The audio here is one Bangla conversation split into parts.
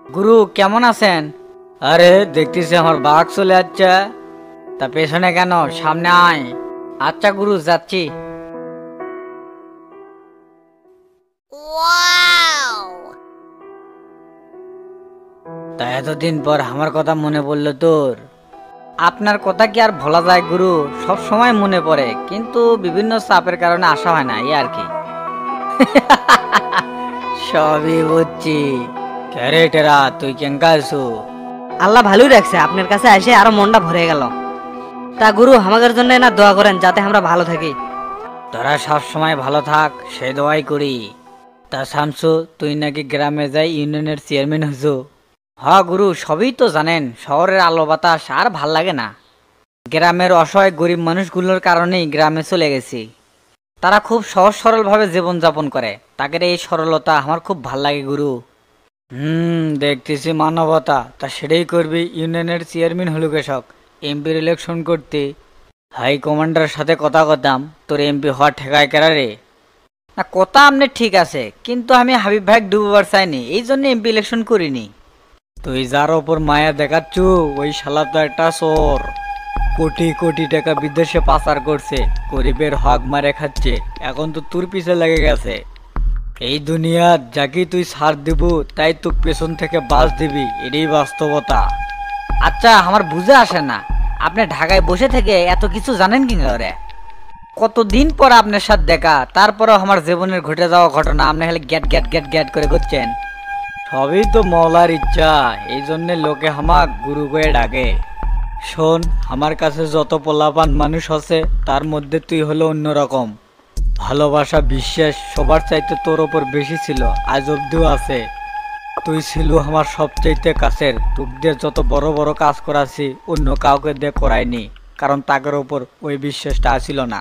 গুরু কেমন আছেন? আরে দেখতেছি আমার বাঘ চলে যাচ্ছে, তা পেছনে কেন, সামনে আয়। আচ্ছা গুরু, যাচ্ছি। তা এতদিন পর আমার কথা মনে পড়লো তোর? আপনার কথা কি আর ভোলা যায় গুরু? সব সময় মনে পড়ে, কিন্তু বিভিন্ন চাপের কারণে আসা হয় না, এই আর কি। সবই বুঝছি। রে টেরা, তুই কেঙ্কা আছো? আল্লাহ ভালোই রাখছে, আপনার কাছে এসে আরো মনটা ভরে গেল। তা গুরু আমাদের জন্য না দোয়া করেন যাতে আমরা ভালো থাকি। তোরা সব সময় ভালো থাক, সে দোয়াই করি। তা শামসু, তুই নাকি গ্রামে যাই ইউনিয়নের চেয়ারম্যান হইছো? হ্যাঁ গুরু, সবই তো জানেন, শহরের আলো বাতাস আর ভাল লাগে না। গ্রামের অসহায় গরিব মানুষগুলোর কারণেই গ্রামে চলে গেছি। তারা খুব সহজ সরল ভাবে জীবনযাপন করে, তাদের এই সরলতা আমার খুব ভাল লাগে গুরু। দেখতেছি মানবতা, তা সেটাই করবি। ইউনিয়নের চেয়ারম্যান হলো কৃষক, এমপির ইলেকশন করতে। হাই কমান্ডারের সাথে কথা কতাম, তোর এমপি হওয়ার ঠেকায় কেরা রে? না, কথা আমনে ঠিক আছে, কিন্তু আমি হাবিব ভাই ডুববার চাইনি, এই জন্য এমপি ইলেকশন করিনি। তুই যার ওপর মায়া দেখাচ্ছ, ওই শালা তো একটা চোর। কোটি কোটি টাকা বিদেশে পাচার করছে, গরিবের হক মারে খাচ্ছে, এখন তো তোর পিছে লেগে গেছে। এই দুনিয়ার যাকে তুই ছাড় দিব, তাই তোর পেছন থেকে বাস দিবি, এটাই বাস্তবতা। আচ্ছা, আমার বুঝে আসে না, আপনি ঢাকায় বসে থেকে এত কিছু জানেন কি করে? কতদিন পর আপনার সাথে দেখা, তারপরেও আমার জীবনের ঘটে যাওয়া ঘটনা আপনি খালি গ্যাট গ্যাট গ্যাট গ্যাট করে করছেন। সবই তো মওলার ইচ্ছা, এই জন্য লোকে আমাক গুরু করে ডাকে। শোন, আমার কাছে যত পোলাপান মানুষ আছে, তার মধ্যে তুই হলো অন্যরকম। ভালোবাসা বিশ্বাস সবার চাইতে তোর ওপর বেশি ছিল, আজ অব্দিও আছে। তুই ছিল আমার সবচাইতে কাছের, তোদের যত বড় বড় কাজ করাছি অন্য কাউকে দিয়ে করাইনি, কারণ তাদের ওপর ওই বিশ্বাসটা আসিল না।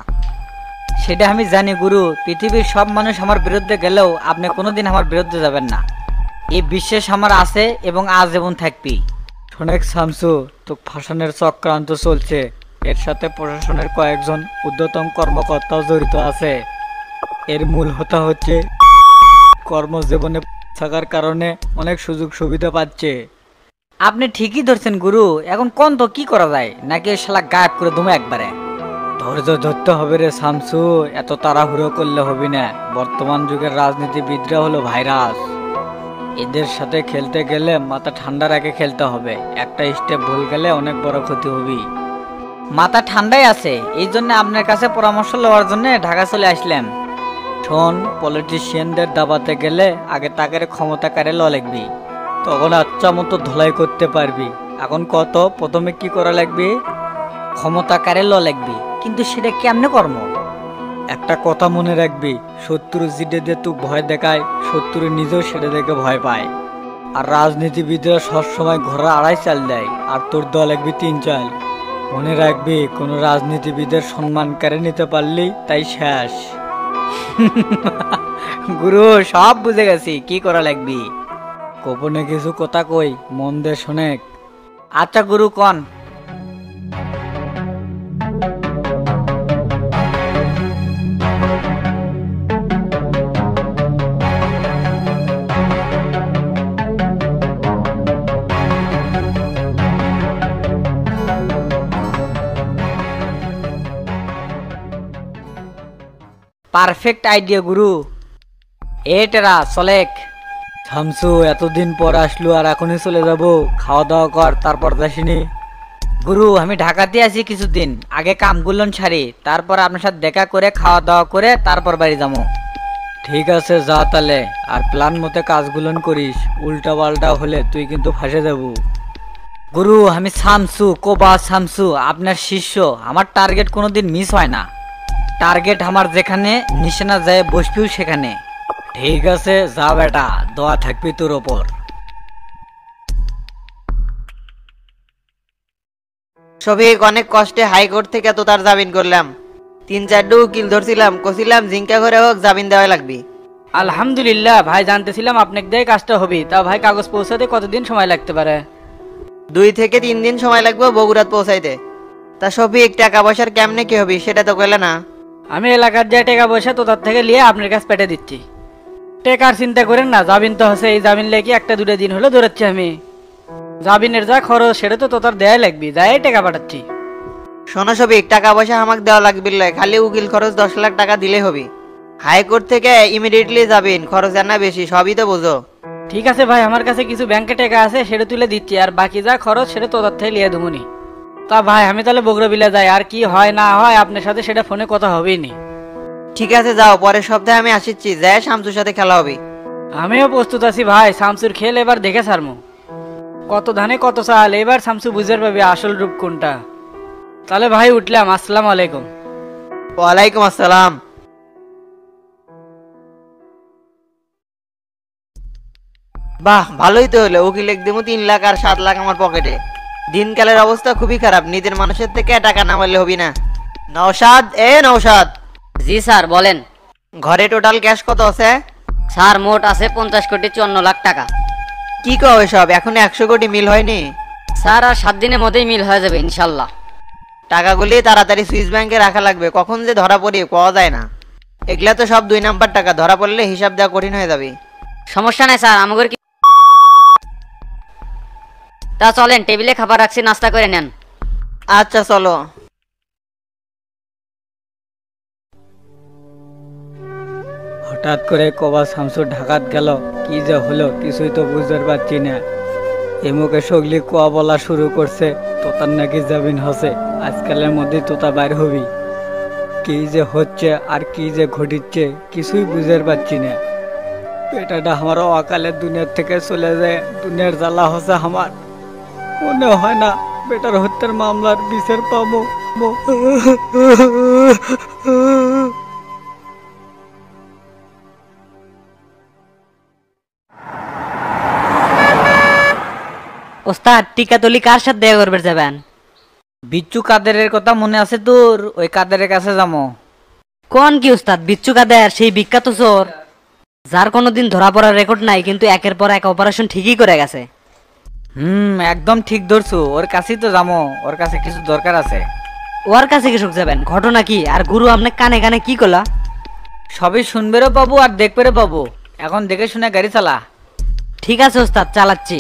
সেটা আমি জানি গুরু, পৃথিবীর সব মানুষ আমার বিরুদ্ধে গেলেও আপনি কোনোদিন আমার বিরুদ্ধে যাবেন না, এই বিশ্বাস আমার আছে এবং আজীবন থাকবি। শোনেক শামসু, তো ফাঁসানোর চক্রান্ত চলছে, এর সাথে প্রশাসনের কয়েকজন ঊর্ধ্বতন কর্মকর্তাও জড়িত আছে। এর মূল হোতা হচ্ছে কর্মজীবনে থাকার কারণে অনেক সুযোগ সুবিধা পাচ্ছে। আপনি ঠিকই ধরছেন গুরু, এখন কোন তো কি করা যায়, নাকি শালা গায়েব করে দেবো একবারে? ধৈর্য ধরতে হবে রে শামসু, এত তাড়াহুড়ো করলে হবে না। বর্তমান যুগের রাজনীতিবিদরা হলো ভাইরাস, এদের সাথে খেলতে গেলে মাথা ঠান্ডা রেখে খেলতে হবে, একটা স্টেপ ভুল গেলে অনেক বড় ক্ষতি হবে। মাথা ঠান্ডাই আছে, এই জন্য আপনার কাছে পরামর্শ লওয়ার জন্য ঢাকা চলে আসলাম। শোন, পলিটিশিয়ানদের দাবাতে গেলে আগে তাকে ক্ষমতা কারে ল লাগবি, তখন আচ্ছা মতো ধোলাই করতে পারবি। এখন কত প্রথমে কি করা লাগবে? ক্ষমতা কারে ল লাগবি, কিন্তু সেটা কেমনে কর্ম? একটা কথা মনে রাখবি, শত্রু জিডে দিয়ে তুই ভয় দেখায়, শত্রু নিজেও সেটা দেখে ভয় পায়। আর রাজনীতিবিদরা সবসময় ঘোড়া আড়াই চাল দেয়, আর তোর দল লাগবি 3 চাল। মনে রাখবি, কোনো রাজনীতিবিদের সম্মান কেড়ে নিতে পারলি তাই শেষ। গুরু, সব বুঝে গেছি, কি করা লাগবি। গোপনে কিছু কথা কই, মন দে শোনেক। আচ্ছা গুরু, কন। পারফেক্ট আইডিয়া গুরু। এটেরা চলেক। শামসু, এতদিন পর আসলো আর এখনই চলে যাব? খাওয়া দাওয়া কর, তারপর যাসিনি। গুরু, আমি ঢাকাতে আছি কিছুদিন, আগে কামগুলো ছাড়ি, তারপর আপনার সাথে দেখা করে খাওয়া দাওয়া করে তারপর বাড়ি যাবো। ঠিক আছে, যা তাহলে, আর প্ল্যান মতো কাজগুলো করিস, উল্টা পাল্টা হলে তুই কিন্তু ফাঁসে যাব। গুরু, আমি শামসু, কোবা শামসু, আপনার শিষ্য, আমার টার্গেট কোনোদিন মিস হয় না। টার্গেট আমার যেখানে, নিশানা যায় বসবিও সেখানে। ঠিক আছে, যা বেটা, দোয়া থাকবি তোর ওপর। শফিক, অনেক কষ্টে হাইকোর্ট থেকে তো তার জামিন করলাম। 3-4 উকিল ধরছিলাম, কছিলাম জিঙ্কা করে হোক জামিন দেওয়া লাগবে। আলহামদুলিল্লাহ ভাই, জানতেছিলাম আপনাকে দিয়ে কাজটা হবে, তা ভাই কাগজ পৌঁছাতে কতদিন সময় লাগতে পারে? 2 থেকে 3 দিন সময় লাগবে বগুড়াত পৌঁছাইতে। তা শফিক, টাকা পয়সার কেমনে কি হবে সেটা তো কইলে না। আমি এলাকার যে টাকা পয়সা তো তার থেকে নিয়ে আপনার কাছে পেটে দিচ্ছি। টেকার চিন্তা করেন না, জামিন তো হচ্ছে, এই জামিন লেগে একটা দুটো দিন হলো দৌড়াচ্ছি আমি। জামিনের যা খরচ সেটা তো তোর দেয়া লাগবি, যাই টাকা পাঠাচ্ছি। শোনো শফিক, টাকা পয়সা আমাকে দেওয়া লাগবে লয়, খালি উকিল খরচ 10 লাখ টাকা দিলে হবে। হাইকোর্ট থেকে ইমিডিয়েটলি যাবেন, খরচ আর না বেশি, সবই তো বোঝো। ঠিক আছে ভাই, আমার কাছে কিছু ব্যাংকে টাকা আছে, সেটা তুলে দিচ্ছি, আর বাকি যা খরচ সেটা তোর থেকে লিয়ে দেবনি। তা ভাই আমি তাহলে বগুড়া বিলে যাই, আর কি হয় না হয় আপনার সাথে সেটা ফোনে কথা হবেই নি। ঠিক আছে যাও, পরের সপ্তাহে আমি আসিচ্ছি, যাই শামসুর সাথে খেলা হবে। আমিও প্রস্তুত আছি ভাই, শামসুর খেল এবার দেখে ছাড়মু। কত ধানে কত চাল, এবার শামসু বুঝতে পারবে আসল রূপ কোনটা। তাহলে ভাই উঠলাম, আসসালামু আলাইকুম। ওয়ালাইকুম আসসালাম। বাহ, ভালোই তো হলো, উকিল একদম 3 লাখ আর 7 লাখ আমার পকেটে। দিনকালের অবস্থা খুবই খারাপ, নিজের মানুষের থেকে টাকা নামালে হবি না। নওশাদ, নওশাদ, জি স্যার বলেন। ঘরে টোটাল ক্যাশ কত আছে? স্যার মোট আছে 50,54,00,000 টাকা। কি কও এসব, এখনো 100 কোটি মিল হয়নি? স্যার আর 7 দিনের মধ্যেই মিল হয়ে যাবে ইনশাল্লাহ। টাকাগুলি তাড়াতাড়ি সুইস ব্যাংকে রাখা লাগবে, কখন যে ধরা পড়ি পাওয়া যায় না। এগুলা তো সব 2 নাম্বার টাকা, ধরা পড়লে হিসাব দেওয়া কঠিন হয়ে যাবে। সমস্যা নাই স্যার, আমাদের কি। তা চলেন, টেবিলে খাবার রাখছি, নাস্তা করে নেন। আচ্ছা চলো। হঠাৎ করে কবা শামসু ঢাকাত গেল, কি যে হলো কিছুই তো বুঝতে পারছি না। এমুকে সগলি কোয়া বলা শুরু করছে, তোতার নাকি জামিন হসে, আজকালের মধ্যে তোতা বাইর হবি। কি যে হচ্ছে আর কি যে ঘটিচ্ছে কিছুই বুঝতে পারছি না। বেটাটা আমার অকালের দুনিয়ার থেকে চলে যায়, দুনিয়ার জ্বালা হসে আমার। মনে হয় না বেটার হত্যার মামলার বিচার পাবো। ওস্তাদ টিকাতলি কার সাথে দেখা করবে যাবেন? বিচ্চু কাদেরের কথা মনে আছে তোর? ওই কাদেরের কাছে যাবো। কোন কি ওস্তাদ? বিচ্ছু কাদের, সেই বিখ্যাত চোর যার কোনোদিন ধরা পড়ার রেকর্ড নাই, কিন্তু একের পর এক অপারেশন ঠিকই করে গেছে। একদম ঠিক ধরছো, ওর কাছেই তো যাবো, ওর কাছে কিছু দরকার আছে। ওর কাছে কৃষক যাবেন, ঘটনা কি? আর গুরু আপনার কানে কানে কি কলা? সবই শুনবেরও পাবো আর দেখবেরও পাবো, এখন দেখে শুনে গাড়ি চালা। ঠিক আছে ওস্তাদ, চালাচ্ছি।